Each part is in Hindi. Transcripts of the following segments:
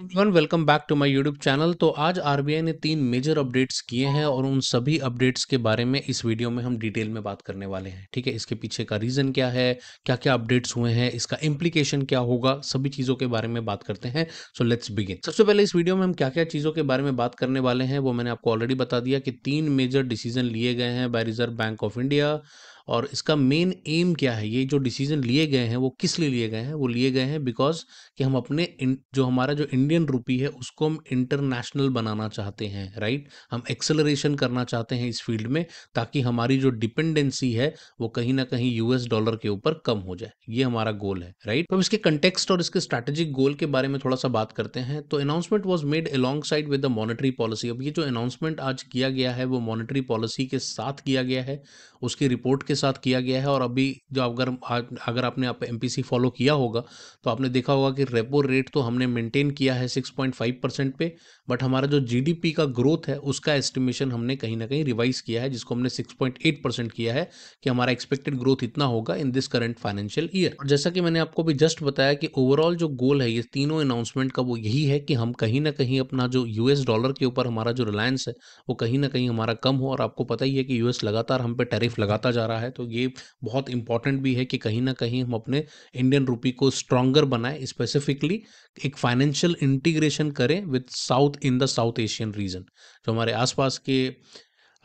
Everyone welcome back to my YouTube channel. तो आज आरबीआई ने 3 मेजर अपडेट्स किए हैं और उन सभी अपडेट्स के बारे में इस वीडियो में हम डिटेल में बात करने वाले हैं। ठीक है, इसके पीछे का रीज़न क्या है, क्या क्या अपडेट्स हुए हैं, इसका इम्प्लीकेशन क्या होगा, सभी चीज़ों के बारे में बात करते हैं। So let's begin. सबसे पहले इस वीडियो में हम क्या क्या चीज़ों के बारे में बात करने वाले हैं वो मैंने आपको ऑलरेडी बता दिया कि 3 मेजर डिसीजन लिए गए हैं by Reserve Bank of India. और इसका मेन एम क्या है, ये जो डिसीजन लिए गए हैं वो किस लिए लिए गए हैं, वो लिए गए हैं बिकॉज कि हम अपने जो हमारा जो इंडियन रुपी है उसको हम इंटरनेशनल बनाना चाहते हैं। राइट, हम एक्सेलरेशन करना चाहते हैं इस फील्ड में, ताकि हमारी जो डिपेंडेंसी है वो कहीं ना कहीं यूएस डॉलर के ऊपर कम हो जाए। ये हमारा गोल है। राइट, तो इसके कंटेक्स्ट और इसके स्ट्रैटेजिक गोल के बारे में थोड़ा सा बात करते हैं। तो announcement was made along side with the monetary policy. अब ये जो अनाउंसमेंट आज किया गया है वो मॉनेटरी पॉलिसी के साथ किया गया है, उसकी रिपोर्ट के साथ किया गया है। और अभी जो अगर आपने एमपीसी फॉलो किया होगा तो आपने देखा होगा कि रेपो रेट तो हमने मेंटेन किया है 6.5% पे, बट हमारा जो जीडीपी का ग्रोथ है उसका एस्टिमेशन हमने कहीं ना कहीं रिवाइज किया है, जिसको हमने 6.8% किया है कि हमारा एक्सपेक्टेड ग्रोथ इतना होगा in this current financial year. और जैसा कि मैंने आपको भी जस्ट बताया कि ओवरऑल जो गोल है ये तीनों अनाउंसमेंट का वो यही है कि हम कहीं ना कहीं अपना जो यूएस डॉलर के ऊपर हमारा जो रिलायंस है वो कहीं ना कहीं हमारा कम हो। और आपको पता ही है कि यूएस लगातार हम पे टैरिफ लगाता जा रहा है, तो ये बहुत इंपॉर्टेंट भी है कि कहीं ना कहीं हम अपने इंडियन रुपी को स्ट्रॉन्गर बनाए, स्पेसिफिकली एक फाइनेंशियल इंटीग्रेशन करें with south in the south Asian region. जो हमारे आसपास के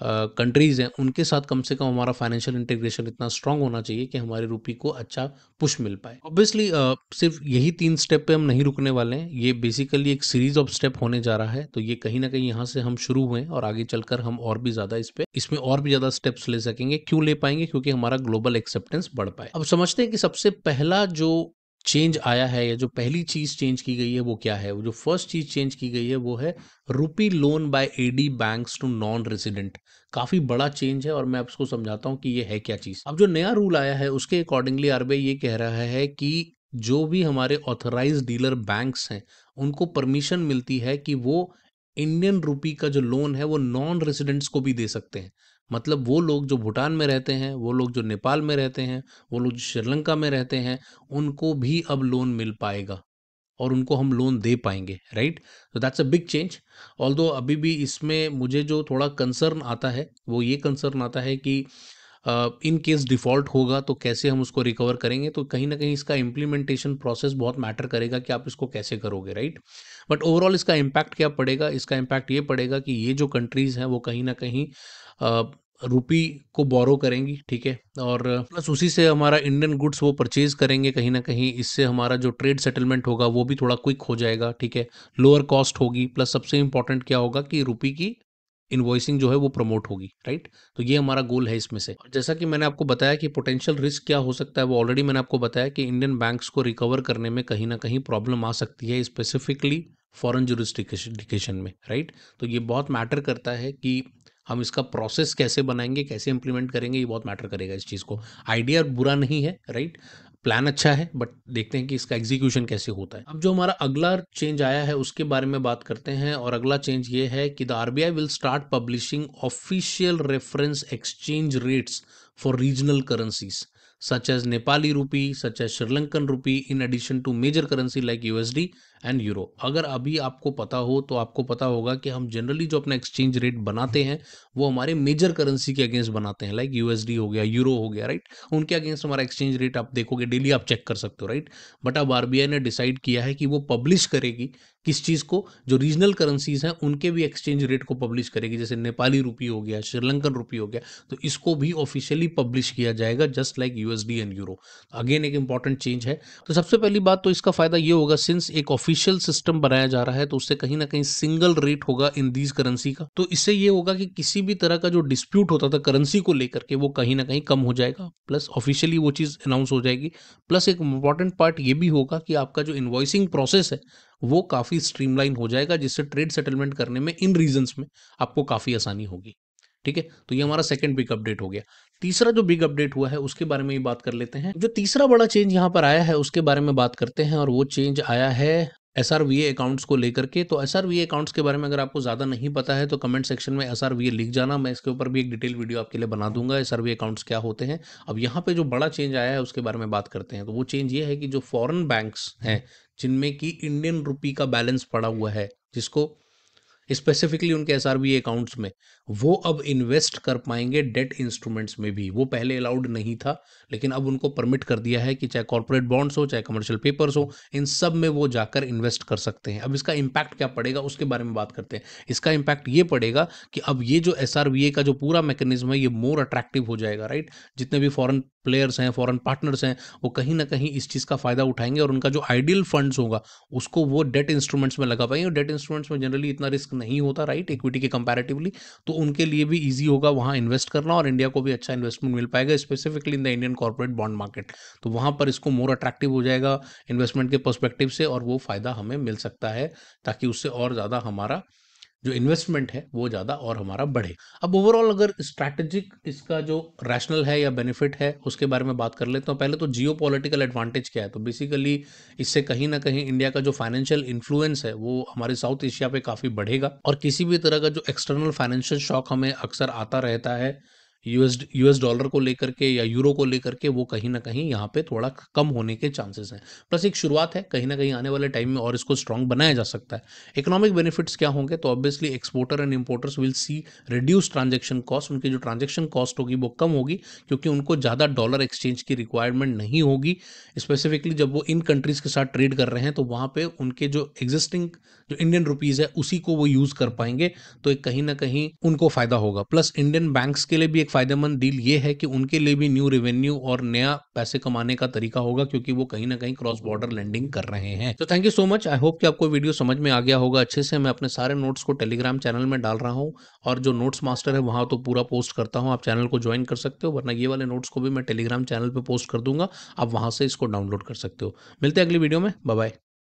कंट्रीज हैं उनके साथ कम से कम हमारा फाइनेंशियल इंटीग्रेशन इतना स्ट्रांग होना चाहिए कि हमारी रुपी को अच्छा पुश मिल पाए। ऑब्वियसली सिर्फ यही 3 स्टेप पे हम नहीं रुकने वाले हैं, ये बेसिकली एक सीरीज ऑफ स्टेप होने जा रहा है। तो ये कहीं ना कहीं यहाँ से हम शुरू हुए और आगे चलकर हम और भी ज़्यादा इसमें और भी ज़्यादा स्टेप्स ले सकेंगे। क्यों ले पाएंगे? क्योंकि हमारा ग्लोबल एक्सेप्टेंस बढ़ पाए। अब समझते हैं कि सबसे पहला जो चेंज आया है या जो पहली चीज चेंज की गई है वो क्या है। वो जो फर्स्ट चीज चेंज की गई है वो है rupee loan by AD banks to non resident. काफी बड़ा चेंज है और मैं आपको समझाता हूँ कि ये है क्या चीज। अब जो नया रूल आया है उसके अकॉर्डिंगली आरबीआई ये कह रहा है कि जो भी हमारे ऑथराइज्ड डीलर बैंक्स हैं उनको परमिशन मिलती है कि वो इंडियन रुपी का जो लोन है वो नॉन रेजिडेंट्स को भी दे सकते हैं। मतलब वो लोग जो भूटान में रहते हैं, वो लोग जो नेपाल में रहते हैं, वो लोग जो श्रीलंका में रहते हैं, उनको भी अब लोन मिल पाएगा और उनको हम लोन दे पाएंगे। राइट, तो that's a big change. Although अभी भी इसमें मुझे जो थोड़ा कंसर्न आता है वो ये कंसर्न आता है कि इन केस डिफ़ॉल्ट होगा तो कैसे हम उसको रिकवर करेंगे। तो कहीं ना कहीं इसका इम्प्लीमेंटेशन प्रोसेस बहुत मैटर करेगा कि आप इसको कैसे करोगे। राइट, बट ओवरऑल इसका इम्पैक्ट क्या पड़ेगा? इसका इम्पैक्ट ये पड़ेगा कि ये जो कंट्रीज़ हैं वो कहीं ना कहीं रुपी को बोरो करेंगी। ठीक है, और प्लस उसी से हमारा इंडियन गुड्स वो परचेज करेंगे कहीं ना कहीं। इससे हमारा जो ट्रेड सेटलमेंट होगा वो भी थोड़ा क्विक हो जाएगा। ठीक है, लोअर कॉस्ट होगी, प्लस सबसे इंपॉर्टेंट क्या होगा कि रुपी की इनवॉइसिंग जो है वो प्रमोट होगी। राइट, तो ये हमारा गोल है इसमें से। और जैसा कि मैंने आपको बताया कि पोटेंशियल रिस्क क्या हो सकता है, वो ऑलरेडी मैंने आपको बताया कि इंडियन बैंक्स को रिकवर करने में कहीं ना कहीं प्रॉब्लम आ सकती है, स्पेसिफिकली फॉरेन जुरिस्डिक्शन में। राइट, तो ये बहुत मैटर करता है कि हम इसका प्रोसेस कैसे बनाएंगे, कैसे इंप्लीमेंट करेंगे, ये बहुत मैटर करेगा इस चीज़ को। आइडिया बुरा नहीं है, राइट, प्लान अच्छा है, बट देखते हैं कि इसका एग्जीक्यूशन कैसे होता है। अब जो हमारा अगला चेंज आया है उसके बारे में बात करते हैं। और अगला चेंज ये है कि the RBI will start publishing official reference exchange rates for regional currencies such as Nepali rupee, such as Sri Lankan rupee, in addition to major currency like USD and euro. अगर अभी आपको पता हो तो आपको पता होगा कि हम जनरली जो अपना एक्सचेंज रेट बनाते हैं वो हमारे मेजर करेंसी के अगेंस्ट बनाते हैं, लाइक यूएसडी हो गया, यूरो हो गया। राइट, उनके अगेंस्ट हमारा एक्सचेंज रेट आप देखोगे, डेली आप चेक कर सकते हो। राइट, बट अब आरबीआई ने डिसाइड किया है कि वो पब्लिश करेगी किस चीज़ को, जो रीजनल करेंसीज हैं उनके भी एक्सचेंज रेट को पब्लिश करेगी। जैसे नेपाली रुपी हो गया, श्रीलंकन रुपी हो गया, तो इसको भी ऑफिशियली पब्लिश किया जाएगा just like USD and euro. Again एक इंपॉर्टेंट चेंज है। तो सबसे पहली बात तो इसका फायदा ये होगा, सिंस एक ऑफिशियल सिस्टम बनाया जा रहा है तो उससे कहीं ना कहीं सिंगल रेट होगा इन दीज करेंसी का। तो इससे ये होगा कि किसी भी तरह का जो डिस्प्यूट होता था करेंसी को लेकर के वो कहीं ना कहीं कम हो जाएगा, प्लस ऑफिशियली वो चीज़ अनाउंस हो जाएगी। प्लस एक इंपॉर्टेंट पार्ट ये भी होगा कि आपका जो इन्वॉइसिंग प्रोसेस है वो काफ़ी स्ट्रीमलाइन हो जाएगा, जिससे ट्रेड सेटलमेंट करने में इन रीजन्स में आपको काफ़ी आसानी होगी। ठीक है, तो ये हमारा सेकंड बिग अपडेट हो गया। तीसरा जो बिग अपडेट हुआ है उसके बारे में भी बात कर लेते हैं। जो तीसरा बड़ा चेंज यहाँ पर आया है उसके बारे में बात करते हैं, और वो चेंज आया है एसआरवीए अकाउंट्स को लेकर के। तो एसआरवीए अकाउंट्स के बारे में अगर आपको ज़्यादा नहीं पता है तो कमेंट सेक्शन में एसआरवीए लिख जाना, मैं इसके ऊपर भी एक डिटेल वीडियो आपके लिए बना दूंगा, एसआरवीए अकाउंट्स क्या होते हैं। अब यहाँ पे जो बड़ा चेंज आया है उसके बारे में बात करते हैं। तो वो चेंज ये है कि जो फॉरेन बैंक्स हैं जिनमें कि इंडियन रुपी का बैलेंस पड़ा हुआ है, जिसको स्पेसिफिकली उनके एसआरबीए अकाउंट्स में, वो अब इन्वेस्ट कर पाएंगे डेट इंस्ट्रूमेंट्स में भी। वो पहले अलाउड नहीं था, लेकिन अब उनको परमिट कर दिया है कि चाहे कॉर्पोरेट बॉन्ड्स हो, चाहे कमर्शियल पेपर्स हो, इन सब में वो जाकर इन्वेस्ट कर सकते हैं। अब इसका इम्पैक्ट क्या पड़ेगा उसके बारे में बात करते हैं। इसका इम्पैक्ट ये पड़ेगा कि अब ये जो एसआरबीए का जो पूरा मैकेनिज्म है ये मोर अट्रैक्टिव हो जाएगा, राइट। जितने भी फॉरेन प्लेयर्स हैं, फॉरेन पार्टनर्स हैं, वो कहीं ना कहीं इस चीज़ का फायदा उठाएंगे और उनका जो आइडियल फंड्स होगा उसको वो डेट इंस्ट्रूमेंट्स में लगा पाएंगे। और डेट इंस्ट्रूमेंट्स में जनरली इतना रिस्क नहीं होता, राइट, इक्विटी के कंपैरेटिवली। तो उनके लिए भी ईजी होगा वहाँ इन्वेस्ट करना और इंडिया को भी अच्छा इन्वेस्टमेंट मिल पाएगा, specifically in the Indian corporate bond market. तो वहाँ पर इसको मोर अट्रैक्टिव हो जाएगा इन्वेस्टमेंट के पर्सपेक्टिव से, और वो फ़ायदा हमें मिल सकता है, ताकि उससे और ज़्यादा हमारा जो इन्वेस्टमेंट है वो ज़्यादा और हमारा बढ़े। अब ओवरऑल अगर स्ट्रैटेजिक इसका जो रैशनल है या बेनिफिट है उसके बारे में बात कर लेते हैं। पहले तो जियो पॉलिटिकल एडवांटेज क्या है। तो बेसिकली इससे कहीं ना कहीं इंडिया का जो फाइनेंशियल इन्फ्लुएंस है वो हमारे साउथ एशिया पे काफ़ी बढ़ेगा, और किसी भी तरह का जो एक्सटर्नल फाइनेंशियल शॉक हमें अक्सर आता रहता है यूएस डॉलर को लेकर के या यूरो को लेकर के, वो कहीं ना कहीं यहाँ पे थोड़ा कम होने के चांसेस हैं। प्लस एक शुरुआत है, कहीं ना कहीं आने वाले टाइम में और इसको स्ट्रांग बनाया जा सकता है। इकोनॉमिक बेनिफिट्स क्या होंगे, तो obviously exporter and importers will see reduce transaction cost. उनकी जो ट्रांजेक्शन कॉस्ट होगी वो कम होगी, क्योंकि उनको ज़्यादा डॉलर एक्सचेंज की रिक्वायरमेंट नहीं होगी। स्पेसिफिकली जब वो इन कंट्रीज़ के साथ ट्रेड कर रहे हैं तो वहाँ पे उनके जो एग्जिस्टिंग जो इंडियन रुपीज़ है उसी को वो यूज़ कर पाएंगे। तो एक कहीं ना कहीं उनको फ़ायदा होगा। प्लस इंडियन बैंक्स के लिए भी एक फ़ायदेमंद डील ये है कि उनके लिए भी न्यू रेवेन्यू और नया पैसे कमाने का तरीका होगा, क्योंकि वो कहीं ना कहीं क्रॉस बॉर्डर लेंडिंग कर रहे हैं। तो thank you so much. I hope कि आपको वीडियो समझ में आ गया होगा अच्छे से। मैं अपने सारे नोट्स को टेलीग्राम चैनल में डाल रहा हूँ, और जो नोट्स मास्टर है वहाँ तो पूरा पोस्ट करता हूँ। आप चैनल को ज्वाइन कर सकते हो, वरना ये वाले नोट्स को भी मैं टेलीग्राम चैनल पर पोस्ट कर दूंगा, आप वहाँ से इसको डाउनलोड कर सकते हो। मिलते हैं अगली वीडियो में। Bye bye.